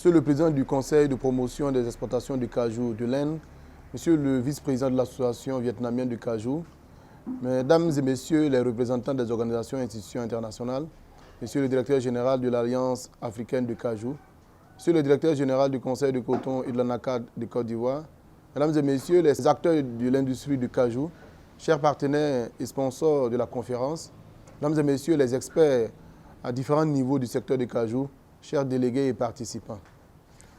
Monsieur le Président du Conseil de promotion des exportations du cajou de l'Inde, Monsieur le Vice-président de l'Association vietnamienne du cajou, Mesdames et Messieurs les représentants des organisations et institutions internationales, Monsieur le Directeur général de l'Alliance africaine du cajou, Monsieur le Directeur général du Conseil de coton et de l'ANACAD de Côte d'Ivoire, Mesdames et Messieurs les acteurs de l'industrie du cajou, chers partenaires et sponsors de la conférence, Mesdames et Messieurs les experts à différents niveaux du secteur du cajou, chers délégués et participants.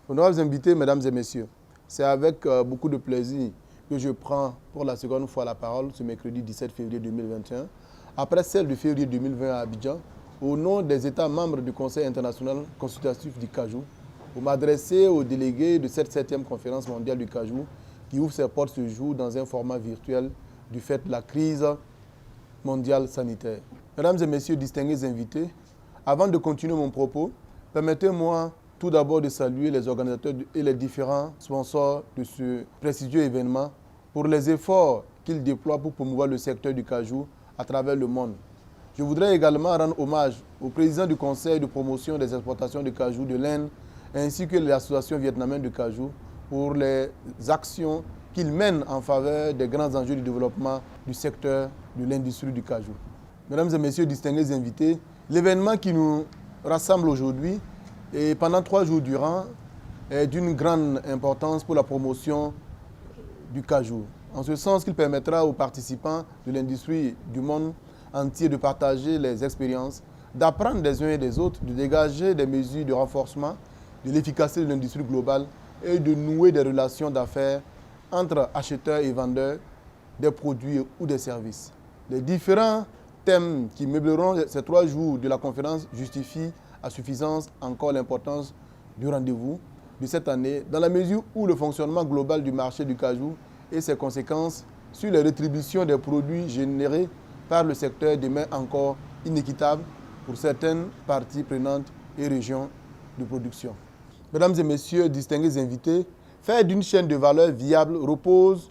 Honorables invités, Mesdames et Messieurs, c'est avec beaucoup de plaisir que je prends pour la seconde fois la parole ce mercredi 17 février 2021, après celle de février 2020 à Abidjan, au nom des États membres du Conseil international consultatif du cajou, pour m'adresser aux délégués de cette 7e conférence mondiale du cajou qui ouvre ses portes ce jour dans un format virtuel du fait de la crise mondiale sanitaire. Mesdames et Messieurs, distingués invités, avant de continuer mon propos, permettez-moi tout d'abord de saluer les organisateurs et les différents sponsors de ce prestigieux événement pour les efforts qu'ils déploient pour promouvoir le secteur du cajou à travers le monde. Je voudrais également rendre hommage au président du Conseil de promotion des exportations de cajou de l'Inde ainsi que l'Association vietnamienne du cajou pour les actions qu'ils mènent en faveur des grands enjeux du développement du secteur de l'industrie du cajou. Mesdames et Messieurs, distingués invités, l'événement qui nous rassemble aujourd'hui et pendant 3 jours durant est d'une grande importance pour la promotion du cajou. En ce sens qu'il permettra aux participants de l'industrie du monde entier de partager les expériences, d'apprendre des uns et des autres, de dégager des mesures de renforcement de l'efficacité de l'industrie globale et de nouer des relations d'affaires entre acheteurs et vendeurs des produits ou des services. Les différents thèmes qui meubleront ces 3 jours de la conférence justifient à suffisance encore l'importance du rendez-vous de cette année, dans la mesure où le fonctionnement global du marché du cajou et ses conséquences sur les rétributions des produits générés par le secteur demeurent encore inéquitables pour certaines parties prenantes et régions de production. Mesdames et Messieurs, distingués invités, faire d'une chaîne de valeur viable repose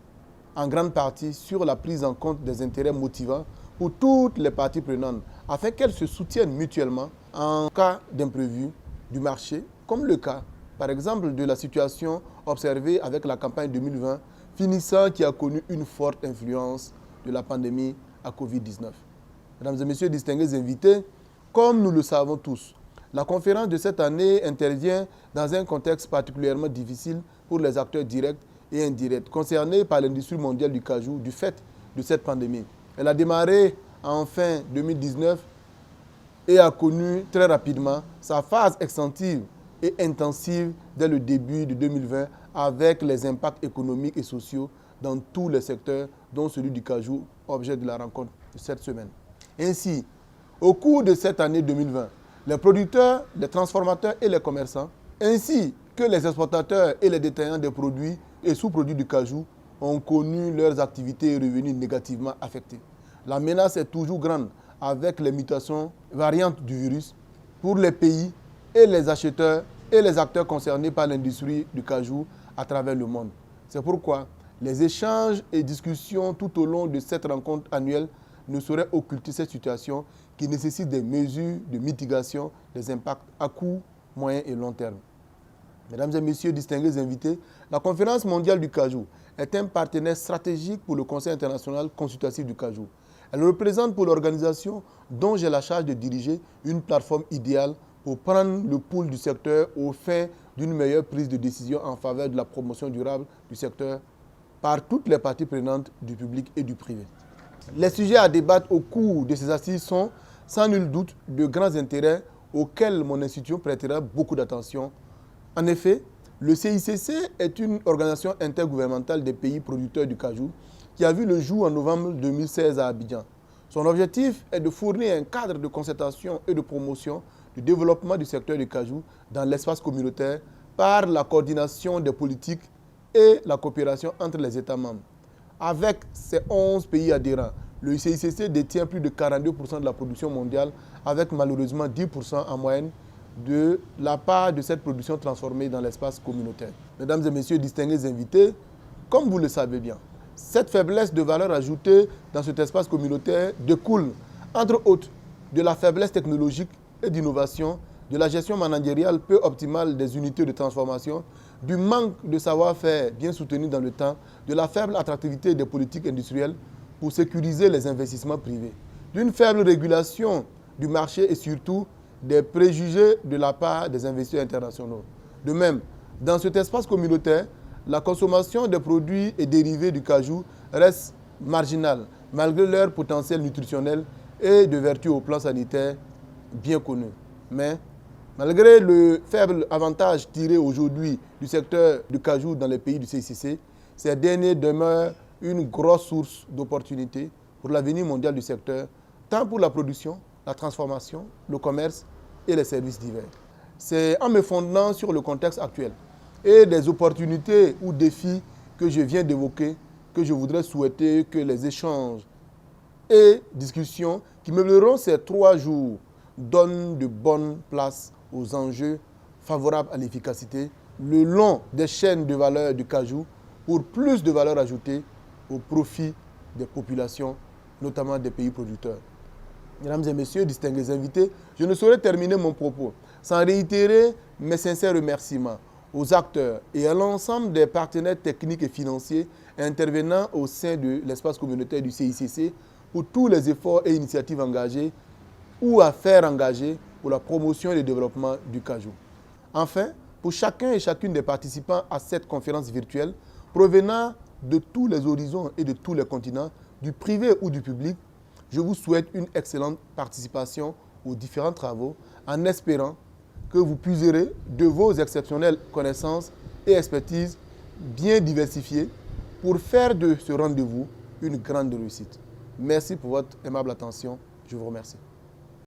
en grande partie sur la prise en compte des intérêts motivants pour toutes les parties prenantes, afin qu'elles se soutiennent mutuellement en cas d'imprévu du marché, comme le cas, par exemple, de la situation observée avec la campagne 2020, finissant qui a connu une forte influence de la pandémie à Covid-19. Mesdames et Messieurs, distingués invités, comme nous le savons tous, la conférence de cette année intervient dans un contexte particulièrement difficile pour les acteurs directs et indirects concernés par l'industrie mondiale du cajou du fait de cette pandémie. Elle a démarré en fin 2019 et a connu très rapidement sa phase extensive et intensive dès le début de 2020 avec les impacts économiques et sociaux dans tous les secteurs, dont celui du cajou, objet de la rencontre de cette semaine. Ainsi, au cours de cette année 2020, les producteurs, les transformateurs et les commerçants, ainsi que les exportateurs et les détaillants des produits et sous-produits du cajou ont connu leurs activités et revenus négativement affectés. La menace est toujours grande avec les mutations variantes du virus pour les pays et les acheteurs et les acteurs concernés par l'industrie du cajou à travers le monde. C'est pourquoi les échanges et discussions tout au long de cette rencontre annuelle ne sauraient occulter cette situation qui nécessite des mesures de mitigation des impacts à court, moyen et long terme. Mesdames et Messieurs, distingués invités, la conférence mondiale du cajou est un partenaire stratégique pour le Conseil international consultatif du cajou. Elle représente pour l'organisation dont j'ai la charge de diriger une plateforme idéale pour prendre le pouls du secteur au fin d'une meilleure prise de décision en faveur de la promotion durable du secteur par toutes les parties prenantes du public et du privé. Les sujets à débattre au cours de ces assises sont, sans nul doute, de grands intérêts auxquels mon institution prêtera beaucoup d'attention. En effet, le CICC est une organisation intergouvernementale des pays producteurs du cajou qui a vu le jour en novembre 2016 à Abidjan. Son objectif est de fournir un cadre de concertation et de promotion du développement du secteur du cajou dans l'espace communautaire par la coordination des politiques et la coopération entre les États membres. Avec ses 11 pays adhérents, le CICC détient plus de 42% de la production mondiale, avec malheureusement 10% en moyenne de la part de cette production transformée dans l'espace communautaire. Mesdames et Messieurs, distingués invités, comme vous le savez bien, cette faiblesse de valeur ajoutée dans cet espace communautaire découle, entre autres, de la faiblesse technologique et d'innovation de la gestion managériale peu optimale des unités de transformation, du manque de savoir-faire bien soutenu dans le temps, de la faible attractivité des politiques industrielles pour sécuriser les investissements privés, d'une faible régulation du marché et surtout des préjugés de la part des investisseurs internationaux. De même, dans cet espace communautaire, la consommation des produits et dérivés du cajou reste marginale, malgré leur potentiel nutritionnel et de vertu au plan sanitaire bien connu. Mais malgré le faible avantage tiré aujourd'hui du secteur du cajou dans les pays du CICC, ces derniers demeurent une grosse source d'opportunités pour l'avenir mondial du secteur, tant pour la production, la transformation, le commerce et les services divers. C'est en me fondant sur le contexte actuel et des opportunités ou défis que je viens d'évoquer que je voudrais souhaiter que les échanges et discussions qui meubleront ces 3 jours donnent de bonnes places aux enjeux favorables à l'efficacité le long des chaînes de valeur du cajou pour plus de valeur ajoutée au profit des populations, notamment des pays producteurs. Mesdames et messieurs, distingués invités, je ne saurais terminer mon propos sans réitérer mes sincères remerciements aux acteurs et à l'ensemble des partenaires techniques et financiers intervenant au sein de l'espace communautaire du CICC pour tous les efforts et initiatives engagés ou à faire engager pour la promotion et le développement du cajou. Enfin, pour chacun et chacune des participants à cette conférence virtuelle, provenant de tous les horizons et de tous les continents, du privé ou du public, je vous souhaite une excellente participation aux différents travaux en espérant que vous puiserez de vos exceptionnelles connaissances et expertises bien diversifiées pour faire de ce rendez-vous une grande réussite. Merci pour votre aimable attention. Je vous remercie.